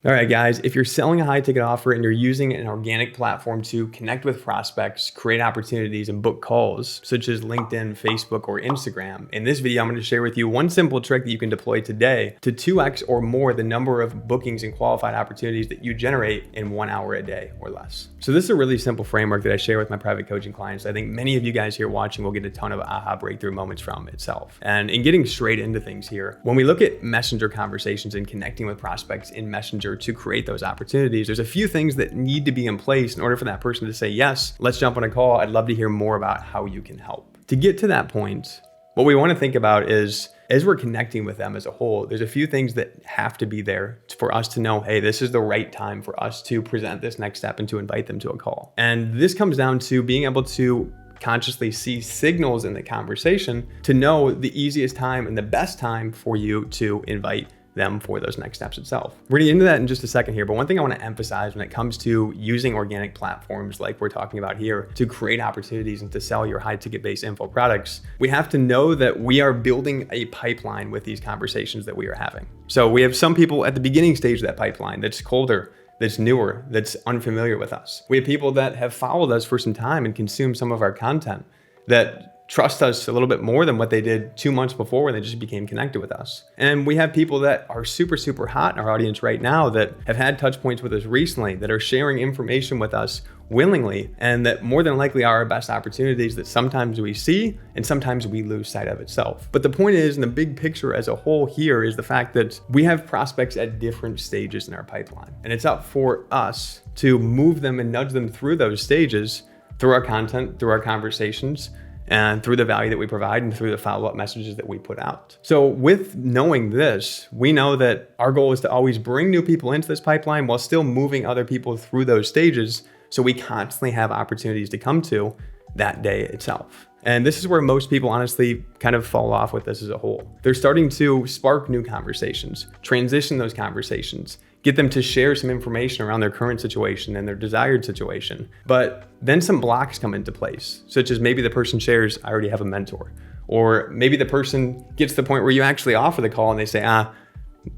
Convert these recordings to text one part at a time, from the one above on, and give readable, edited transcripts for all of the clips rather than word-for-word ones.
All right, guys, if you're selling a high ticket offer and you're using an organic platform to connect with prospects, create opportunities, and book calls, such as LinkedIn, Facebook, or Instagram, in this video, I'm going to share with you one simple trick that you can deploy today to 2x or more the number of bookings and qualified opportunities that you generate in 1 hour a day or less. So this is a really simple framework that I share with my private coaching clients. I think many of you guys here watching will get a ton of aha breakthrough moments from itself. And in getting straight into things here, when we look at messenger conversations and connecting with prospects in Messenger to create those opportunities, there's a few things that need to be in place in order for that person to say, yes, let's jump on a call. I'd love to hear more about how you can help. To get to that point, what we want to think about is, as we're connecting with them as a whole, there's a few things that have to be there for us to know, hey, this is the right time for us to present this next step and to invite them to a call. And this comes down to being able to consciously see signals in the conversation to know the easiest time and the best time for you to invite them for those next steps itself. We're gonna get into that in just a second here, but one thing I wanna emphasize when it comes to using organic platforms like we're talking about here to create opportunities and to sell your high ticket based info products, we have to know that we are building a pipeline with these conversations that we are having. So we have some people at the beginning stage of that pipeline that's colder, that's newer, that's unfamiliar with us. We have people that have followed us for some time and consumed some of our content that trust us a little bit more than what they did 2 months before when they just became connected with us. And we have people that are super, super hot in our audience right now that have had touch points with us recently, that are sharing information with us willingly, and that more than likely are our best opportunities that sometimes we see and sometimes we lose sight of itself. But the point is, in the big picture as a whole here, is the fact that we have prospects at different stages in our pipeline. And it's up for us to move them and nudge them through those stages through our content, through our conversations, and through the value that we provide and through the follow-up messages that we put out. So with knowing this, we know that our goal is to always bring new people into this pipeline while still moving other people through those stages so we constantly have opportunities to come to that day itself. And this is where most people honestly kind of fall off with this as a whole. They're starting to spark new conversations, transition those conversations, get them to share some information around their current situation and their desired situation. But then some blocks come into place, such as maybe the person shares, I already have a mentor. Or maybe the person gets to the point where you actually offer the call and they say,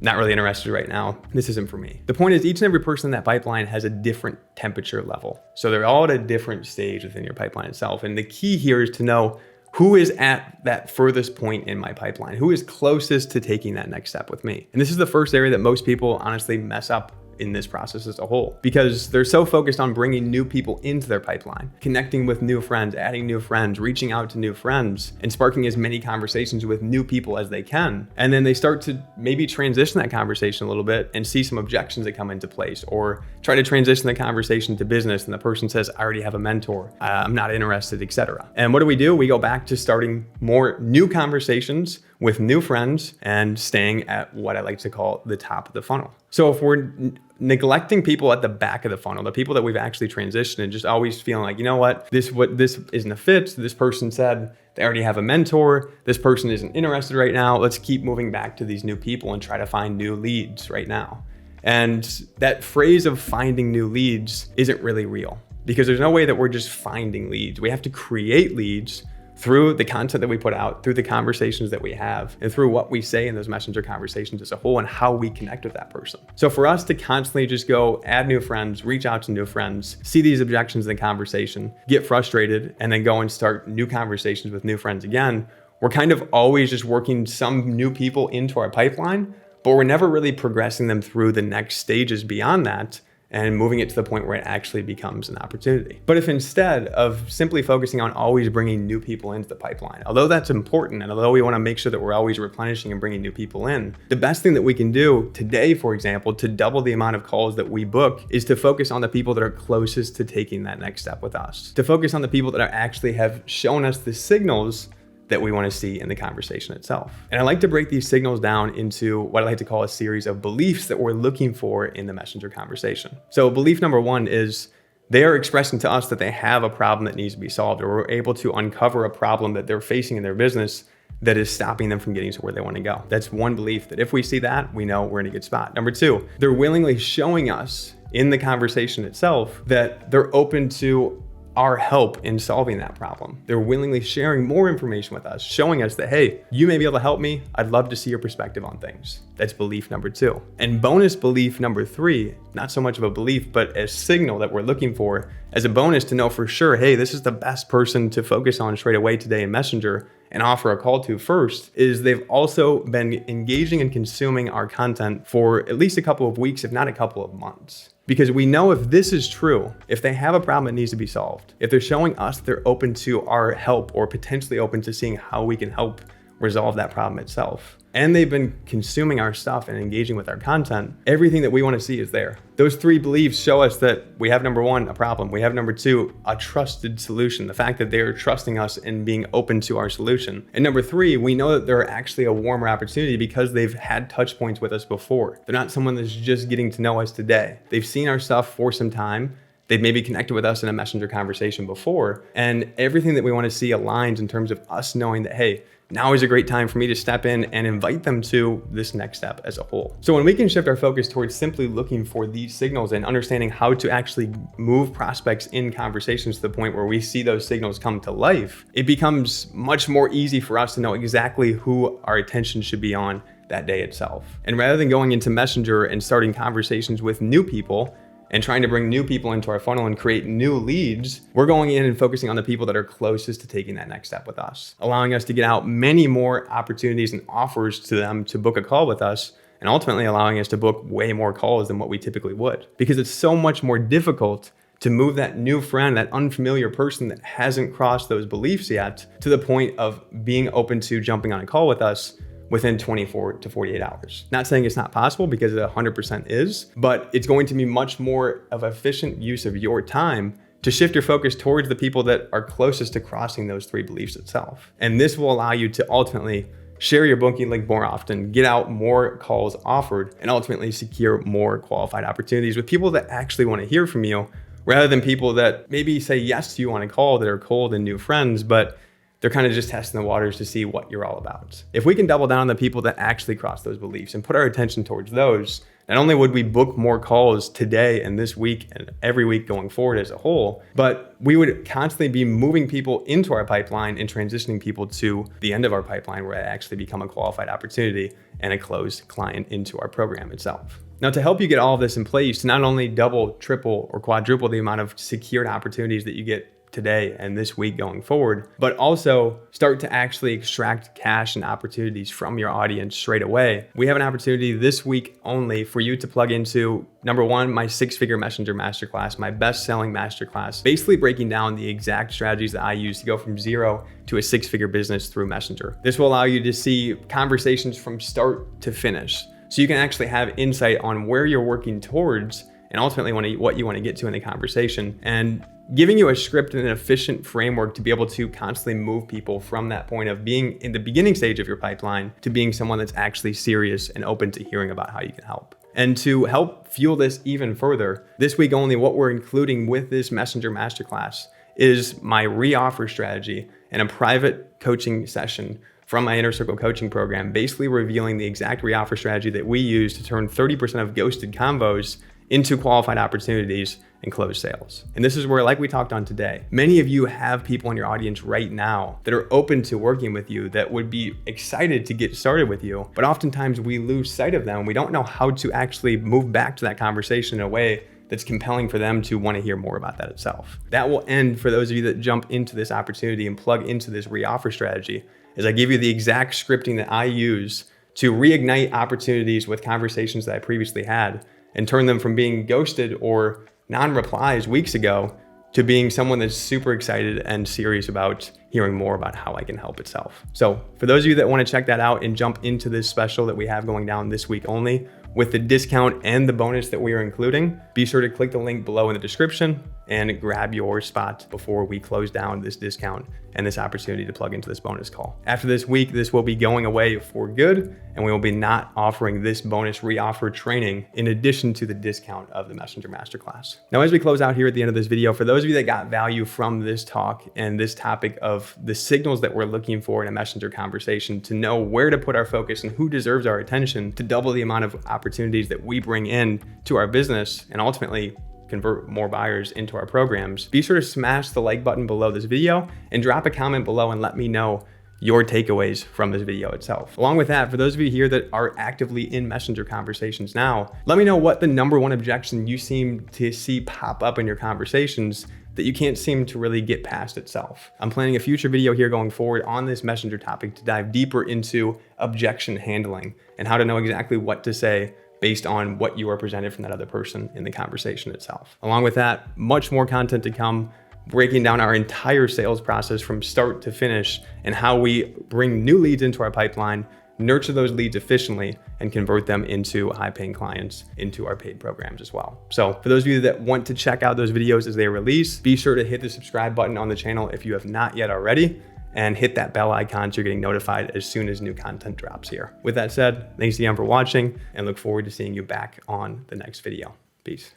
not really interested right now. This isn't for me. The point is, each and every person in that pipeline has a different temperature level. So they're all at a different stage within your pipeline itself. And the key here is to know who is at that furthest point in my pipeline, who is closest to taking that next step with me. And this is the first area that most people honestly mess up in this process as a whole, because they're so focused on bringing new people into their pipeline, connecting with new friends, adding new friends, reaching out to new friends, and sparking as many conversations with new people as they can. And then they start to maybe transition that conversation a little bit and see some objections that come into place, or try to transition the conversation to business and the person says, I already have a mentor, I'm not interested, etc. And what do? We go back to starting more new conversations with new friends and staying at what I like to call the top of the funnel. So if we're neglecting people at the back of the funnel, the people that we've actually transitioned, and just always feeling like, you know what, this isn't a fit. This person said they already have a mentor. This person isn't interested right now. Let's keep moving back to these new people and try to find new leads right now. And that phrase of finding new leads isn't really real, because there's no way that we're just finding leads. We have to create leads through the content that we put out, through the conversations that we have, and through what we say in those messenger conversations as a whole and how we connect with that person. So for us to constantly just go add new friends, reach out to new friends, see these objections in the conversation, get frustrated, and then go and start new conversations with new friends again, we're kind of always just working some new people into our pipeline, but we're never really progressing them through the next stages beyond that and moving it to the point where it actually becomes an opportunity. But if instead of simply focusing on always bringing new people into the pipeline, although that's important, and although we wanna make sure that we're always replenishing and bringing new people in, the best thing that we can do today, for example, to double the amount of calls that we book, is to focus on the people that are closest to taking that next step with us, to focus on the people that are actually have shown us the signals that we want to see in the conversation itself. And I like to break these signals down into what I like to call a series of beliefs that we're looking for in the messenger conversation. So belief number one is they are expressing to us that they have a problem that needs to be solved, or we're able to uncover a problem that they're facing in their business that is stopping them from getting to where they want to go. That's one belief that if we see that, we know we're in a good spot. Number two, they're willingly showing us in the conversation itself that they're open to our help in solving that problem. They're willingly sharing more information with us, showing us that, hey, you may be able to help me. I'd love to see your perspective on things. That's belief number 2. And bonus belief number 3, not so much of a belief, but a signal that we're looking for as a bonus to know for sure, hey, this is the best person to focus on straight away today in Messenger and offer a call to first, is they've also been engaging and consuming our content for at least a couple of weeks, if not a couple of months. Because we know if this is true, if they have a problem that needs to be solved, if they're showing us they're open to our help or potentially open to seeing how we can help resolve that problem itself, and they've been consuming our stuff and engaging with our content, everything that we want to see is there. Those 3 beliefs show us that we have number 1, a problem. We have number 2, a trusted solution. The fact that they're trusting us and being open to our solution. And number 3, we know that they're actually a warmer opportunity because they've had touch points with us before. They're not someone that's just getting to know us today. They've seen our stuff for some time. They've maybe connected with us in a Messenger conversation before. And everything that we want to see aligns in terms of us knowing that, hey, now is a great time for me to step in and invite them to this next step as a whole. So when we can shift our focus towards simply looking for these signals and understanding how to actually move prospects in conversations to the point where we see those signals come to life, it becomes much more easy for us to know exactly who our attention should be on that day itself. And rather than going into Messenger and starting conversations with new people, and trying to bring new people into our funnel and create new leads, we're going in and focusing on the people that are closest to taking that next step with us, allowing us to get out many more opportunities and offers to them to book a call with us, and ultimately allowing us to book way more calls than what we typically would. Because it's so much more difficult to move that new friend, that unfamiliar person that hasn't crossed those beliefs yet, to the point of being open to jumping on a call with us within 24 to 48 hours. Not saying it's not possible, because it 100% is, but it's going to be much more of efficient use of your time to shift your focus towards the people that are closest to crossing those 3 beliefs itself. And this will allow you to ultimately share your booking link more often, get out more calls offered, and ultimately secure more qualified opportunities with people that actually want to hear from you, rather than people that maybe say yes to you on a call that are cold and new friends, but they're kind of just testing the waters to see what you're all about. If we can double down on the people that actually cross those beliefs and put our attention towards those, not only would we book more calls today and this week and every week going forward as a whole, but we would constantly be moving people into our pipeline and transitioning people to the end of our pipeline, where it actually become a qualified opportunity and a closed client into our program itself. Now, to help you get all of this in place, to not only double, triple, or quadruple the amount of secured opportunities that you get today and this week going forward, but also start to actually extract cash and opportunities from your audience straight away, we have an opportunity this week only for you to plug into, number 1, my 6-figure Messenger Masterclass, my best-selling masterclass, basically breaking down the exact strategies that I use to go from 0 to a 6-figure business through Messenger. This will allow you to see conversations from start to finish, so you can actually have insight on where you're working towards and ultimately what you want to get to in the conversation, and giving you a script and an efficient framework to be able to constantly move people from that point of being in the beginning stage of your pipeline to being someone that's actually serious and open to hearing about how you can help. And to help fuel this even further, this week only, what we're including with this Messenger Masterclass is my re-offer strategy and a private coaching session from my Inner Circle coaching program, basically revealing the exact re-offer strategy that we use to turn 30% of ghosted convos into qualified opportunities and close sales. And this is where, like we talked on today, many of you have people in your audience right now that are open to working with you, that would be excited to get started with you, but oftentimes we lose sight of them. We don't know how to actually move back to that conversation in a way that's compelling for them to want to hear more about that itself. That will end for those of you that jump into this opportunity and plug into this re-offer strategy, as I give you the exact scripting that I use to reignite opportunities with conversations that I previously had and turn them from being ghosted or non-replies weeks ago to being someone that's super excited and serious about hearing more about how I can help itself. So for those of you that want to check that out and jump into this special that we have going down this week only, with the discount and the bonus that we are including, be sure to click the link below in the description and grab your spot before we close down this discount and this opportunity to plug into this bonus call. After this week, this will be going away for good, and we will be not offering this bonus re-offer training in addition to the discount of the Messenger Masterclass. Now, as we close out here at the end of this video, for those of you that got value from this talk and this topic of the signals that we're looking for in a Messenger conversation to know where to put our focus and who deserves our attention to double the amount of opportunities that we bring in to our business and ultimately convert more buyers into our programs, be sure to smash the like button below this video and drop a comment below and let me know your takeaways from this video itself. Along with that, for those of you here that are actively in Messenger conversations now, let me know what the #1 objection you seem to see pop up in your conversations that you can't seem to really get past itself. I'm planning a future video here going forward on this Messenger topic to dive deeper into objection handling and how to know exactly what to say based on what you are presented from that other person in the conversation itself. Along with that, much more content to come, breaking down our entire sales process from start to finish and how we bring new leads into our pipeline, nurture those leads efficiently, and convert them into high-paying clients into our paid programs as well. So for those of you that want to check out those videos as they release, be sure to hit the subscribe button on the channel if you have not yet already, and hit that bell icon so you're getting notified as soon as new content drops here. With that said, thanks again for watching, and look forward to seeing you back on the next video. Peace.